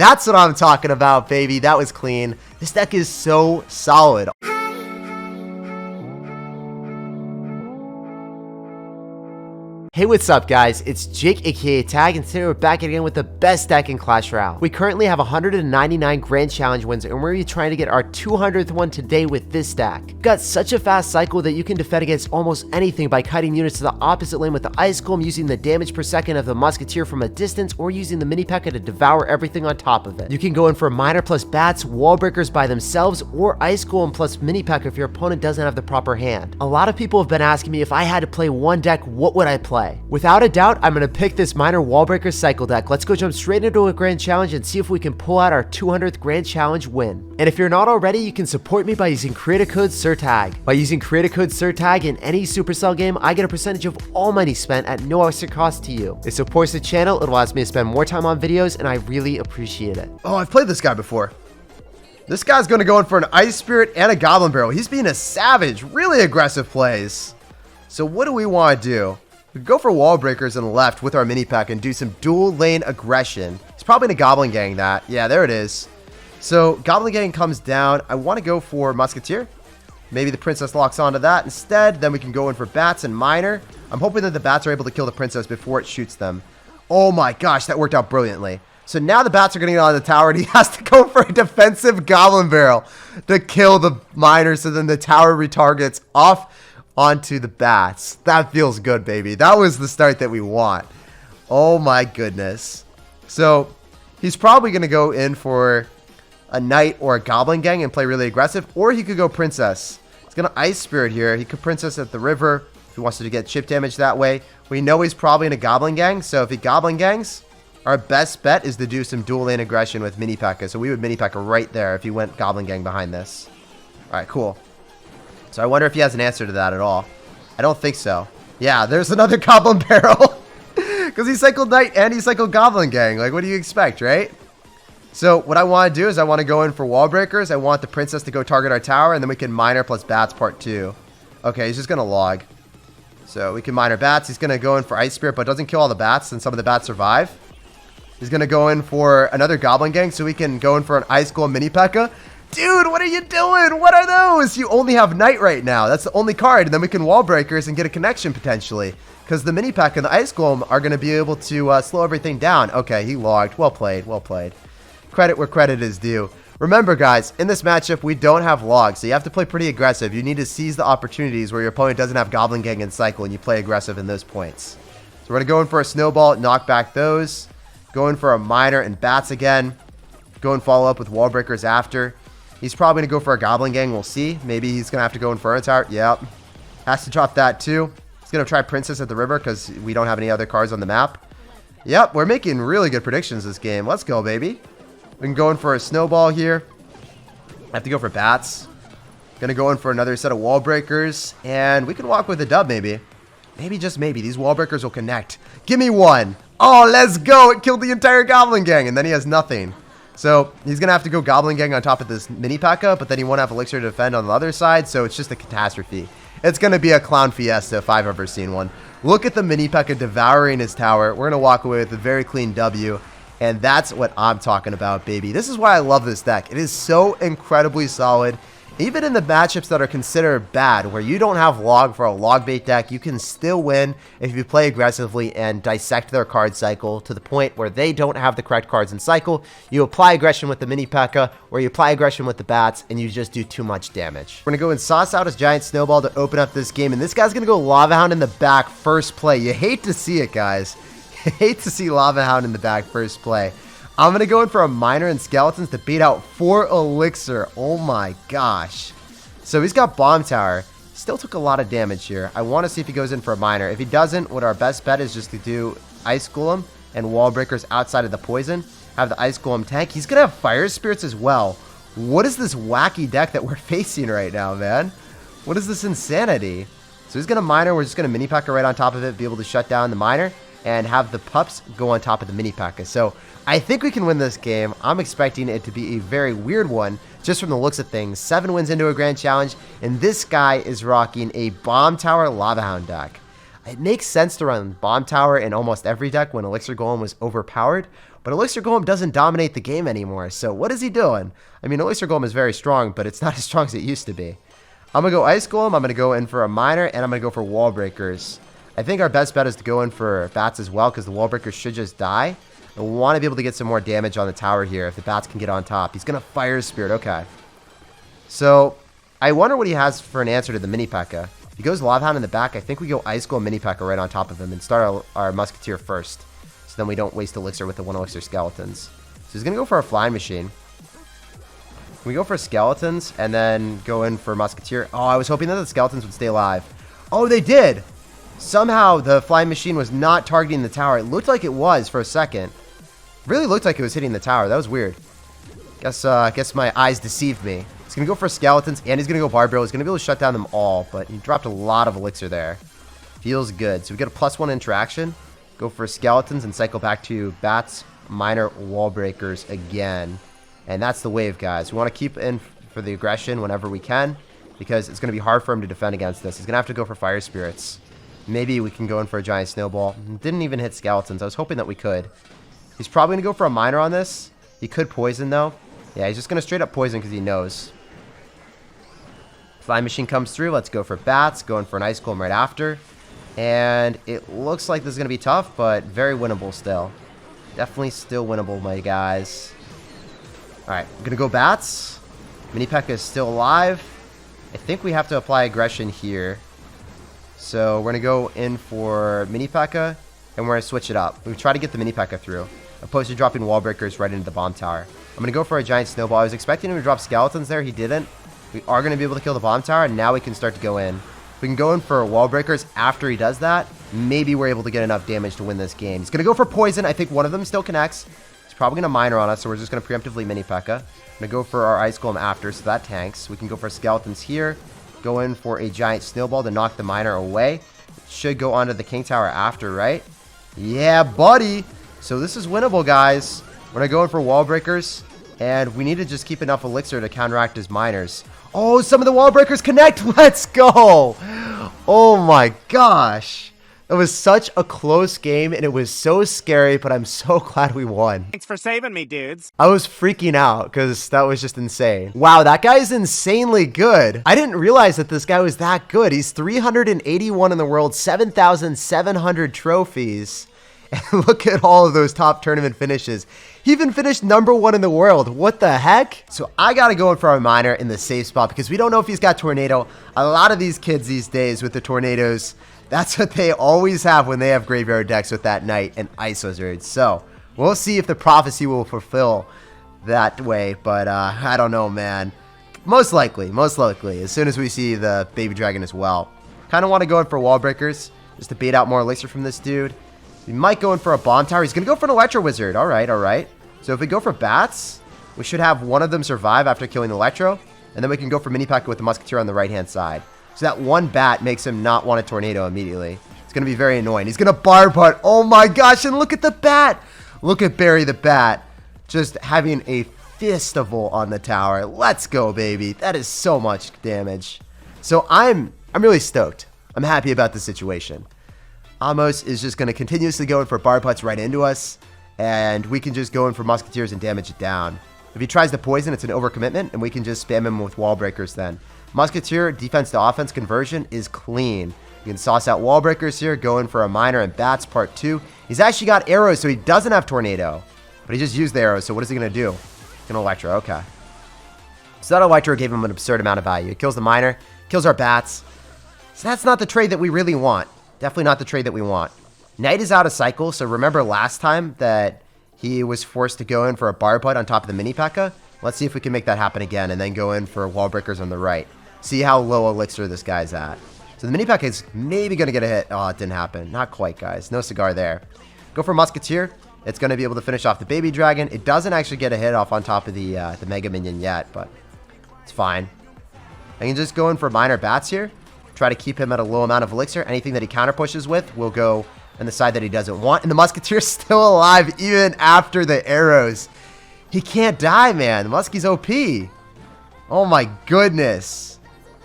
That's what I'm talking about, baby. That was clean. This deck is so solid. Hey, what's up guys? It's Jake aka Tag, and today we're back again with the best deck in Clash Royale. We currently have 199 Grand Challenge wins, and we're trying to get our 200th one today with this deck. We've got such a fast cycle that you can defend against almost anything by kiting units to the opposite lane with the Ice Golem, using the damage per second of the Musketeer from a distance, or using the Mini Pekka to devour everything on top of it. You can go in for Miner plus Bats, Wall Breakers by themselves, or Ice Golem plus Mini Pekka if your opponent doesn't have the proper hand. A lot of people have been asking me if I had to play one deck, what would I play? Without a doubt, I'm going to pick this Miner Wall Breaker cycle deck. Let's go jump straight into a Grand Challenge and see if we can pull out our 200th Grand Challenge win. And if you're not already, you can support me by using creator code SirTag. By using creator code SirTag in any Supercell game, I get a percentage of all money spent at no extra cost to you. It supports the channel, it allows me to spend more time on videos, and I really appreciate it. Oh, I've played this guy before. This guy's going to go in for an Ice Spirit and a Goblin Barrel. He's being a savage, really aggressive plays. So what do we want to do? We could go for Wall Breakers on the left with our Mini Pack and do some dual lane aggression. He's probably going to Goblin Gang that. Yeah, there it is. So Goblin Gang comes down. I want to go for Musketeer. Maybe the Princess locks onto that instead. Then we can go in for Bats and Miner. I'm hoping that the Bats are able to kill the Princess before it shoots them. Oh my gosh, that worked out brilliantly. So now the Bats are going to get on the tower, and he has to go for a defensive Goblin Barrel to kill the Miner, so then the tower retargets off onto the Bats. That feels good, baby. That was the start that we want. Oh my goodness. So he's probably going to go in for a Knight or a Goblin Gang and play really aggressive, or he could go Princess. He's going to Ice Spirit here. He could Princess at the river if he wants to get chip damage that way. We know he's probably in a Goblin Gang, so if he Goblin Gangs, our best bet is to do some dual lane aggression with Mini Pekka. So we would Mini Pekka right there if he went Goblin Gang behind this. All right, cool. So I wonder if he has an answer to that at all. I don't think so. Yeah, there's another Goblin Barrel. Because he cycled Knight and he cycled Goblin Gang. Like, what do you expect, right? So what I want to do is I want to go in for Wall Breakers. I want the Princess to go target our tower, and then we can Miner plus Bats part 2. Okay, he's just going to log. So we can Miner Bats. He's going to go in for Ice Spirit, but doesn't kill all the Bats, and some of the Bats survive. He's going to go in for another Goblin Gang, so we can go in for an Ice Golem Mini Pekka. Dude, what are you doing? What are those? You only have Knight right now. That's the only card. And then we can Wall Breakers and get a connection potentially. Because the Mini Pack and the Ice Golem are going to be able to slow everything down. Okay, he logged. Well played. Well played. Credit where credit is due. Remember, guys, in this matchup, we don't have logs. So you have to play pretty aggressive. You need to seize the opportunities where your opponent doesn't have Goblin Gang and cycle, and you play aggressive in those points. So we're going to go in for a Snowball, knock back those. Go in for a Miner and Bats again. Go and follow up with Wall Breakers after. He's probably going to go for a Goblin Gang. We'll see. Maybe he's going to have to go in for a tower. Yep. Has to drop that too. He's going to try Princess at the river because we don't have any other cards on the map. Yep. We're making really good predictions this game. Let's go, baby. We can go in for a Snowball here. I have to go for Bats. Going to go in for another set of Wall Breakers. And we can walk with a dub maybe. Maybe, just maybe. These Wall Breakers will connect. Give me one. Oh, let's go. It killed the entire Goblin Gang. And then he has nothing. So he's going to have to go Goblin Gang on top of this Mini Pekka, but then he won't have Elixir to defend on the other side, so it's just a catastrophe. It's going to be a clown fiesta if I've ever seen one. Look at the Mini Pekka devouring his tower. We're going to walk away with a very clean W, and that's what I'm talking about, baby. This is why I love this deck. It is so incredibly solid. Even in the matchups that are considered bad, where you don't have log for a log bait deck, you can still win if you play aggressively and dissect their card cycle to the point where they don't have the correct cards in cycle. You apply aggression with the Mini Pekka, or you apply aggression with the Bats, and you just do too much damage. We're going to go and sauce out his Giant Snowball to open up this game, and this guy's going to go Lava Hound in the back first play. You hate to see it, guys. You hate to see Lava Hound in the back first play. I'm going to go in for a Miner and Skeletons to beat out 4 Elixir. Oh my gosh. So he's got Bomb Tower. Still took a lot of damage here. I want to see if he goes in for a Miner. If he doesn't, what our best bet is just to do Ice Golem and Wall Breakers outside of the poison. Have the Ice Golem tank. He's going to have Fire Spirits as well. What is this wacky deck that we're facing right now, man? What is this insanity? So he's going to Miner. We're just going to Mini Pekka right on top of it. Be able to shut down the Miner. And have the pups go on top of the Mini Pekka. So I think we can win this game. I'm expecting it to be a very weird one, just from the looks of things. 7 wins into a Grand Challenge, and this guy is rocking a Bomb Tower Lava Hound deck. It makes sense to run Bomb Tower in almost every deck when Elixir Golem was overpowered, But Elixir Golem doesn't dominate the game anymore. So what is he doing? I mean, Elixir Golem is very strong, but it's not as strong as it used to be. I'm going to go Ice Golem. I'm going to go in for a Miner, and I'm going to go for Wall Breakers. I think our best bet is to go in for Bats as well, because the Wall Breakers should just die. I want to be able to get some more damage on the tower here if the Bats can get on top. He's going to Fire Spirit. Okay. So I wonder what he has for an answer to the Mini Pekka. If he goes Lava Hound in the back, I think we go Ice Golem Mini Pekka right on top of him and start our Musketeer first. So then we don't waste Elixir with the 1 Elixir Skeletons. So he's going to go for a Flying Machine. We go for Skeletons and then go in for Musketeer. Oh, I was hoping that the Skeletons would stay alive. Oh, they did! Somehow the Flying Machine was not targeting the tower. It looked like it was for a second. Really looked like it was hitting the tower. That was weird. Guess my eyes deceived me. He's going to go for Skeletons, and he's going to go Barbarial. He's going to be able to shut down them all, but he dropped a lot of Elixir there. Feels good. So we get a +1 interaction. Go for Skeletons and cycle back to Bats, Miner, Wall Breakers again. And that's the wave, guys. We want to keep in for the aggression whenever we can, because it's going to be hard for him to defend against this. He's going to have to go for Fire Spirits. Maybe we can go in for a Giant Snowball. Didn't even hit Skeletons. I was hoping that we could. He's probably going to go for a Miner on this. He could poison, though. Yeah, he's just going to straight up poison because he knows. Flying Machine comes through. Let's go for Bats. Going for an Ice Golem right after. And it looks like this is going to be tough, but very winnable still. Definitely still winnable, my guys. Alright, I'm going to go Bats. Mini Pekka is still alive. I think we have to apply aggression here. So we're going to go in for Mini Pekka, and we're going to switch it up. We try to get the Mini Pekka through, opposed to dropping Wall Breakers right into the Bomb Tower. I'm going to go for a Giant Snowball. I was expecting him to drop Skeletons there. He didn't. We are going to be able to kill the Bomb Tower, and now we can start to go in. If we can go in for Wall Breakers after he does that, maybe we're able to get enough damage to win this game. He's going to go for Poison. I think one of them still connects. He's probably going to Miner on us, so we're just going to preemptively Mini Pekka. I'm going to go for our Ice Golem after, so that tanks. We can go for Skeletons here. Go in for a Giant Snowball to knock the Miner away. Should go onto the King Tower after, right? Yeah, buddy. So this is winnable, guys. We're going to go in for Wall Breakers, and we need to just keep enough Elixir to counteract his Miners. Oh, some of the Wall Breakers connect. Let's go. Oh, my gosh. It was such a close game, and it was so scary, but I'm so glad we won. Thanks for saving me, dudes. I was freaking out because that was just insane. Wow, that guy is insanely good. I didn't realize that this guy was that good. He's 381 in the world, 7,700 trophies. And look at all of those top tournament finishes. He even finished #1 in the world. What the heck? So I got to go in for a Miner in the safe spot because we don't know if he's got Tornado. A lot of these kids these days with the Tornadoes, that's what they always have when they have graveyard decks with that Knight and Ice Wizard. So we'll see if the prophecy will fulfill that way. But I don't know, man. Most likely. As soon as we see the Baby Dragon as well. Kind of want to go in for Wall Breakers just to bait out more Elixir from this dude. We might go in for a Bomb Tower. He's going to go for an Electro Wizard. All right. So if we go for Bats, we should have one of them survive after killing Electro. And then we can go for Mini Pekka with the Musketeer on the right-hand side. So that one bat makes him not want a Tornado immediately. It's going to be very annoying. He's going to Barb Hunt. Oh my gosh, and look at the bat. Look at Barry the Bat just having a festival on the tower. Let's go, baby. That is so much damage. So I'm really stoked. I'm happy about the situation. Amos is just going to continuously go in for Barb Hunts right into us, and we can just go in for Musketeers and damage it down. If he tries to poison, it's an overcommitment, and we can just spam him with Wall Breakers then. Musketeer defense to offense conversion is clean. You can sauce out Wall Breakers here, go in for a Miner and Bats part 2. He's actually got arrows, so he doesn't have Tornado. But he just used the arrows, so what is he going to do? He's going to Electro, okay. So that Electro gave him an absurd amount of value. It kills the Miner, kills our Bats. So that's not the trade that we really want. Definitely not the trade that we want. Knight is out of cycle, so remember last time that he was forced to go in for a Barb Hunt on top of the Mini Pekka? Let's see if we can make that happen again and then go in for Wall Breakers on the right. See how low Elixir this guy's at. So the Mini Pekka is maybe going to get a hit. Oh, it didn't happen. Not quite, guys. No cigar there. Go for Musketeer. It's going to be able to finish off the Baby Dragon. It doesn't actually get a hit off on top of the Mega Minion yet, but it's fine. I can just go in for Miner Bats here. Try to keep him at a low amount of Elixir. Anything that he counter pushes with will go on the side that he doesn't want. And the Musketeer's still alive even after the arrows. He can't die, man. The Muskie's OP. Oh my goodness.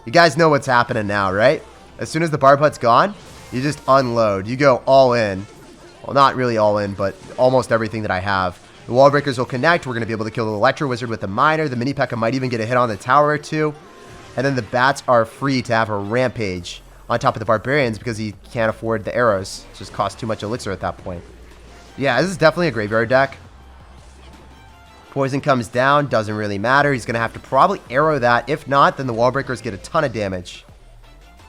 You guys know what's happening now, right? As soon as the Barb Hunt's gone, you just unload. You go all in. Well, not really all in, but almost everything that I have The wall breakers will connect. We're going to be able to kill the Electro Wizard with the Miner. The Mini Pekka might even get a hit on the tower or two. And then the bats are free to have a rampage on top of the Barbarians because he can't afford the arrows. It just costs too much elixir at that point. Yeah, this is definitely a graveyard deck. Poison comes down, doesn't really matter. He's going to have to probably arrow that. If not, then the wall breakers get a ton of damage.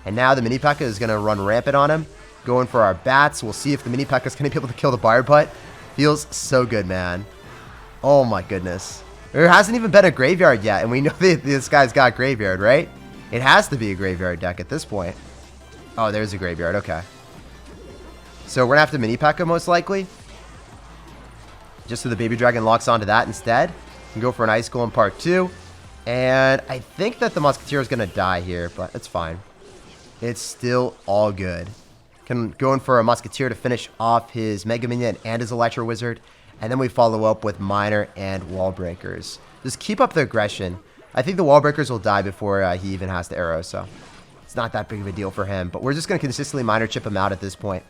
And now the Mini Pekka is going to run rampant on him. Going for our bats. We'll see if the Mini Pekka is going to be able to kill the Bar Butt. Feels so good, man. Oh my goodness. There hasn't even been a graveyard yet, and we know that this guy's got graveyard, right? It has to be a graveyard deck at this point. Oh, there's a graveyard. Okay. So we're going to have to Mini Pekka most likely. Just so the Baby Dragon locks onto that instead. And go for an Ice Golem Part 2. And I think that the Musketeer is going to die here, but it's fine. It's still all good. Can go in for a Musketeer to finish off his Mega Minion and his Electro Wizard. And then we follow up with Miner and Wall Breakers. Just keep up the aggression. I think the Wall Breakers will die before he even has the arrow, so it's not that big of a deal for him. But we're just going to consistently Miner chip him out at this point.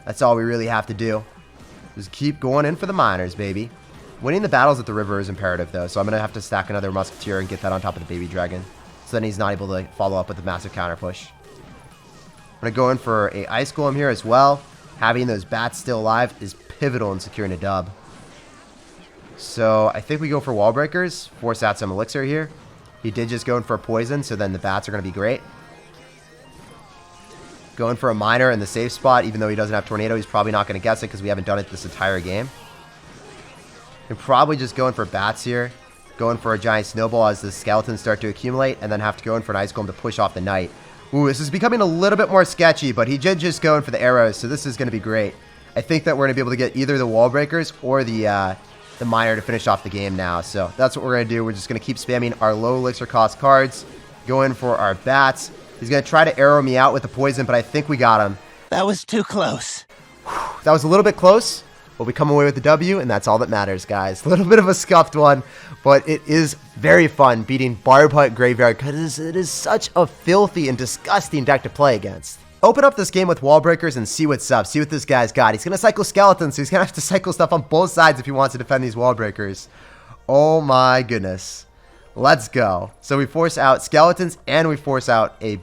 That's all we really have to do. Just keep going in for the Miners, baby. Winning the battles at the river is imperative, though, so I'm going to have to stack another Musketeer and get that on top of the Baby Dragon. So then he's not able to follow up with a massive counter push. I'm going to go in for a Ice Golem here as well. Having those bats still alive is pivotal in securing a dub. So I think we go for Wall Breakers. Force out some elixir here. He did just go in for a poison, so then the bats are going to be great. Going for a Miner in the safe spot, even though he doesn't have Tornado, he's probably not going to guess it because we haven't done it this entire game. And probably just going for bats here. Going for a giant snowball as the skeletons start to accumulate, and then have to go in for an Ice Golem to push off the Knight. Ooh, this is becoming a little bit more sketchy, but he did just go in for the arrows, so this is going to be great. I think that we're going to be able to get either the Wall Breakers or the Miner to finish off the game now. So that's what we're going to do. We're just going to keep spamming our low elixir cost cards. Go in for our bats. He's going to try to arrow me out with the poison, but I think we got him. That was too close. That was a little bit close, but we come away with the W, and that's all that matters, guys. A little bit of a scuffed one, but it is very fun beating Barb Hut Graveyard because it is such a filthy and disgusting deck to play against. Open up this game with Wall Breakers and see what's up. See what this guy's got. He's going to cycle Skeletons, so he's going to have to cycle stuff on both sides if he wants to defend these Wall Breakers. Oh my goodness. Let's go. So we force out Skeletons, and we force out a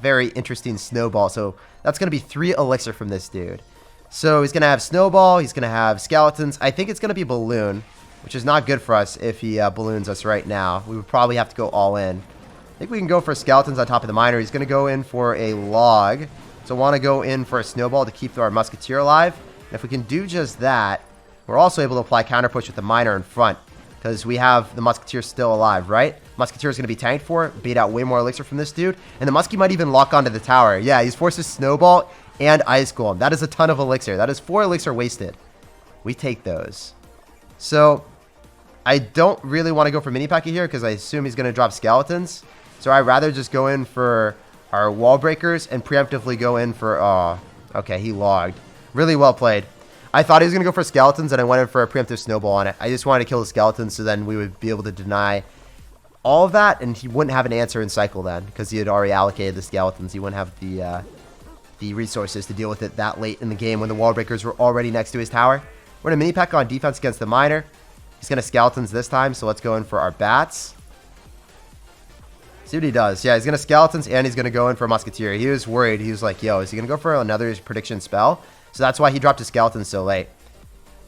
very interesting Snowball. So that's going to be 3 elixir from this dude. So he's going to have Snowball. He's going to have Skeletons. I think it's going to be Balloon, which is not good for us if he balloons us right now. We would probably have to go all in. I think we can go for Skeletons on top of the Miner. He's going to go in for a Log. So want to go in for a Snowball to keep our Musketeer alive. And if we can do just that, we're also able to apply Counter Push with the Miner in front. Because we have the Musketeer still alive, right? Musketeer is going to be tanked for. Bait out way more elixir from this dude. And the Muskie might even lock onto the tower. Yeah, he's forced to Snowball and Ice Golem. That is a ton of elixir. That is 4 elixir wasted. We take those. So I don't really want to go for Mini Pekka here because I assume he's going to drop Skeletons. So I'd rather just go in for our Wall Breakers and preemptively go in for... Oh, okay, he logged. Really well played. I thought he was going to go for Skeletons, and I went in for a preemptive Snowball on it. I just wanted to kill the Skeletons, so then we would be able to deny all of that, and he wouldn't have an answer in cycle then, because he had already allocated the Skeletons. He wouldn't have the resources to deal with it that late in the game when the Wall Breakers were already next to his tower. We're going to Mini Pekka on defense against the Miner. He's going to Skeletons this time, so let's go in for our Bats. See what he does. Yeah, he's going to Skeletons, and he's going to go in for a Musketeer. He was worried. He was like, yo, is he going to go for another prediction spell? So that's why he dropped his Skeletons so late.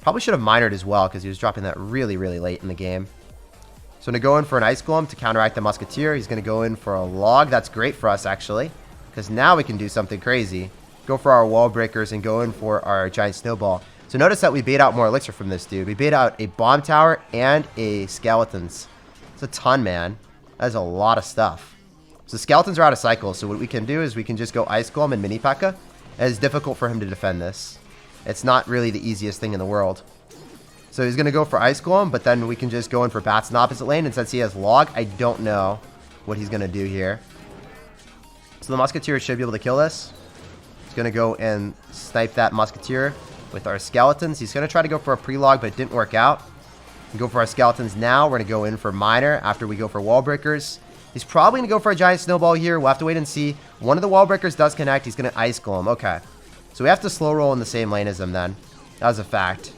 Probably should have Minered as well, because he was dropping that really, really late in the game. So I'm going to go in for an Ice Golem to counteract the Musketeer. He's going to go in for a Log. That's great for us, actually, because now we can do something crazy. Go for our Wall Breakers and go in for our Giant Snowball. So notice that we bait out more elixir from this dude. We bait out a Bomb Tower and a Skeletons. It's a ton, man. That is a lot of stuff. So Skeletons are out of cycle, so what we can do is we can just go Ice Golem and Mini Pekka. It's difficult for him to defend this. It's not really the easiest thing in the world. So he's going to go for Ice Golem, but then we can just go in for Bats in the opposite lane. And since he has Log, I don't know what he's going to do here. So the Musketeer should be able to kill this. He's going to go and snipe that Musketeer with our Skeletons. He's going to try to go for a pre-log, but it didn't work out. We go for our Skeletons now. We're going to go in for Miner after we go for Wall Breakers. He's probably going to go for a Giant Snowball here. We'll have to wait and see. One of the Wall Breakers does connect. He's going to Ice Golem. Okay. So we have to slow roll in the same lane as him then. That was a fact.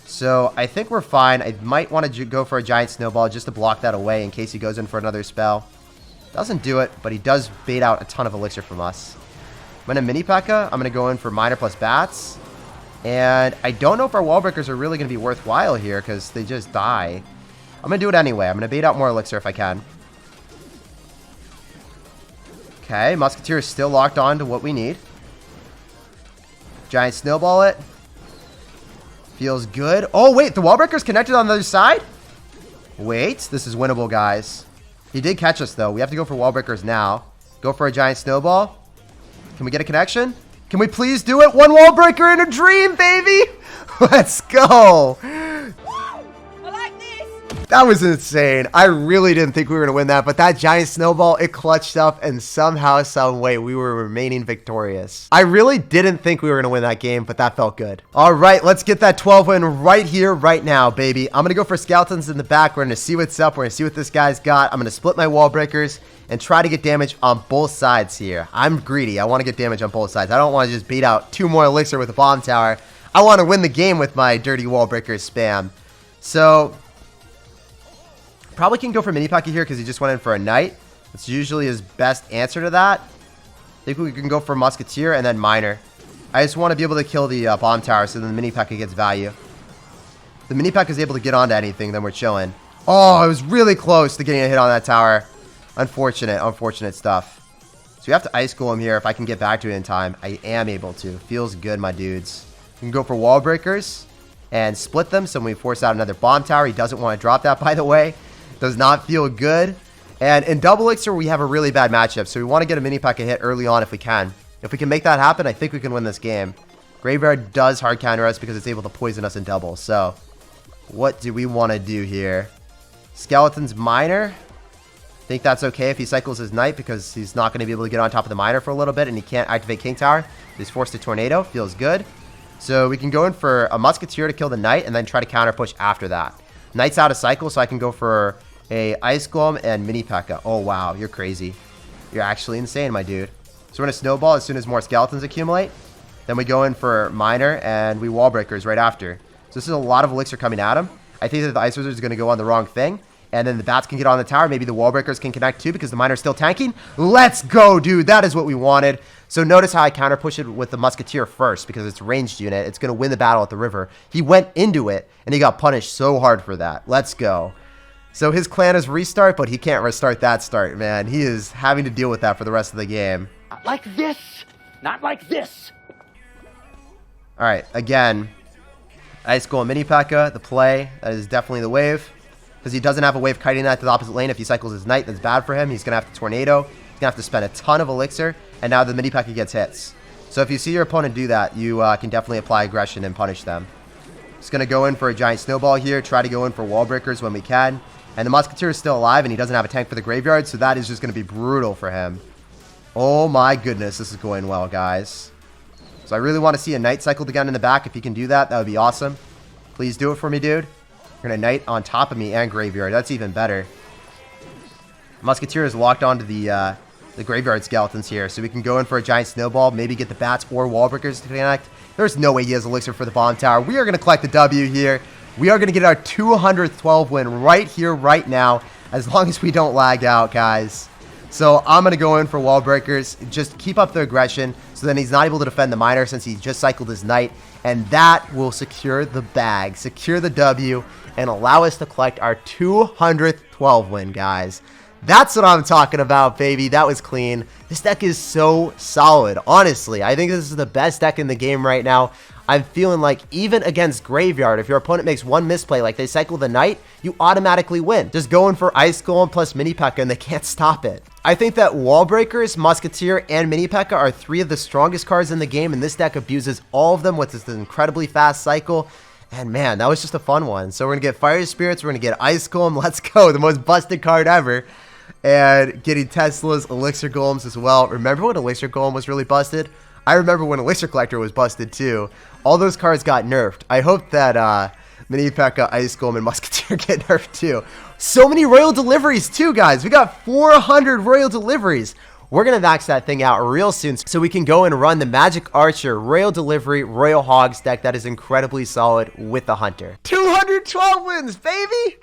So I think we're fine. I might want to go for a giant snowball just to block that away in case he goes in for another spell. Doesn't do it, but he does bait out a ton of elixir from us. I'm going to mini pekka. I'm going to go in for miner plus bats. And I don't know if our wall breakers are really going to be worthwhile here because they just die. I'm going to do it anyway. I'm going to bait out more elixir if I can. Okay, Musketeer is still locked on to what we need. Giant snowball it. Feels good. Oh, wait, the wall breaker's connected on the other side? Wait, this is winnable, guys. He did catch us, though. We have to go for wall breakers now. Go for a giant snowball. Can we get a connection? Can we please do it? One wall breaker in a dream, baby! Let's go! That was insane. I really didn't think we were going to win that, but that giant snowball, it clutched up, and somehow, some way, we were remaining victorious. I really didn't think we were going to win that game, but that felt good. All right, let's get that 12 win right here, right now, baby. I'm going to go for skeletons in the back. We're going to see what's up. We're going to see what this guy's got. I'm going to split my wall breakers and try to get damage on both sides here. I'm greedy. I want to get damage on both sides. I don't want to just beat out 2 more elixir with a bomb tower. I want to win the game with my dirty wall breakers spam. So probably can go for mini pekka here because he just went in for a knight. That's usually his best answer to that. I think we can go for musketeer and then miner. I just want to be able to kill the bomb tower so then the mini pekka gets value. If the mini pekka is able to get onto anything, then we're chilling. Oh, I was really close to getting a hit on that tower. Unfortunate stuff. So we have to ice golem here. If I can get back to it in time, I am able to. Feels good, my dudes. We can go for wall breakers and split them so when we force out another bomb tower. He doesn't want to drop that, by the way. Does not feel good. And in double elixir, we have a really bad matchup. So we want to get a mini pekka hit early on if we can. If we can make that happen, I think we can win this game. Graveyard does hard counter us because it's able to poison us in double. So what do we want to do here? Skeleton's miner. I think that's okay if he cycles his knight because he's not going to be able to get on top of the miner for a little bit and he can't activate king tower. He's forced to tornado. Feels good. So we can go in for a musketeer to kill the knight and then try to counter push after that. Knight's out of cycle, so I can go for a ice golem and mini pekka. Oh wow, you're crazy. You're actually insane, my dude. So we're gonna snowball as soon as more skeletons accumulate. Then we go in for miner and we wall breakers right after. So this is a lot of elixir coming at him. I think that the ice wizard is gonna go on the wrong thing. And then the bats can get on the tower. Maybe the wall breakers can connect too because the miner's still tanking. Let's go, dude. That is what we wanted. So notice how I counter push it with the musketeer first because it's a ranged unit. It's going to win the battle at the river. He went into it and he got punished so hard for that. Let's go. So his clan is restart, but he can't restart that start, man. He is having to deal with that for the rest of the game. Not like this. Not like this. All right, again, ice golem mini pekka, the play. That is definitely the wave. Because he doesn't have a wave kiting that to the opposite lane. If he cycles his knight, that's bad for him. He's going to have to tornado. He's going to have to spend a ton of elixir. And now the mini pekka gets hits. So if you see your opponent do that, you can definitely apply aggression and punish them. Just going to go in for a giant snowball here. Try to go in for wall breakers when we can. And the musketeer is still alive and he doesn't have a tank for the graveyard. So that is just going to be brutal for him. Oh my goodness, this is going well, guys. So I really want to see a knight cycled again in the back. If you can do that, that would be awesome. Please do it for me, dude. You're going to knight on top of me and graveyard. That's even better. Musketeer is locked onto the graveyard skeletons here. So we can go in for a giant snowball. Maybe get the bats or wall breakers to connect. There's no way he has elixir for the bomb tower. We are going to collect the W here. We are going to get our 200th 12 win right here, right now. As long as we don't lag out, guys. So I'm going to go in for wall breakers. Just keep up the aggression. So then he's not able to defend the miner since he just cycled his knight. And that will secure the bag. Secure the W. And allow us to collect our 200th 12 win, guys. That's what I'm talking about, baby. That was clean. This deck is so solid, honestly. I think this is the best deck in the game right now. I'm feeling like even against Graveyard, if your opponent makes one misplay, like they cycle the Knight, you automatically win. Just going for Ice Golem plus Mini Pekka and they can't stop it. I think that Wall Breakers, Musketeer, and Mini Pekka are three of the strongest cards in the game, and this deck abuses all of them with this incredibly fast cycle. And man, that was just a fun one. So we're going to get Fire Spirits, we're going to get Ice Golem, let's go, the most busted card ever. And getting Tesla's Elixir Golems as well. Remember when Elixir Golem was really busted? I remember when Elixir Collector was busted too. All those cards got nerfed. I hope that Mini Pekka, Ice Golem, and Musketeer get nerfed too. So many Royal Deliveries too, guys. We got 400 Royal Deliveries. We're going to max that thing out real soon so we can go and run the Magic Archer, Royal Delivery, Royal Hogs deck that is incredibly solid with the Hunter. 212 wins, baby!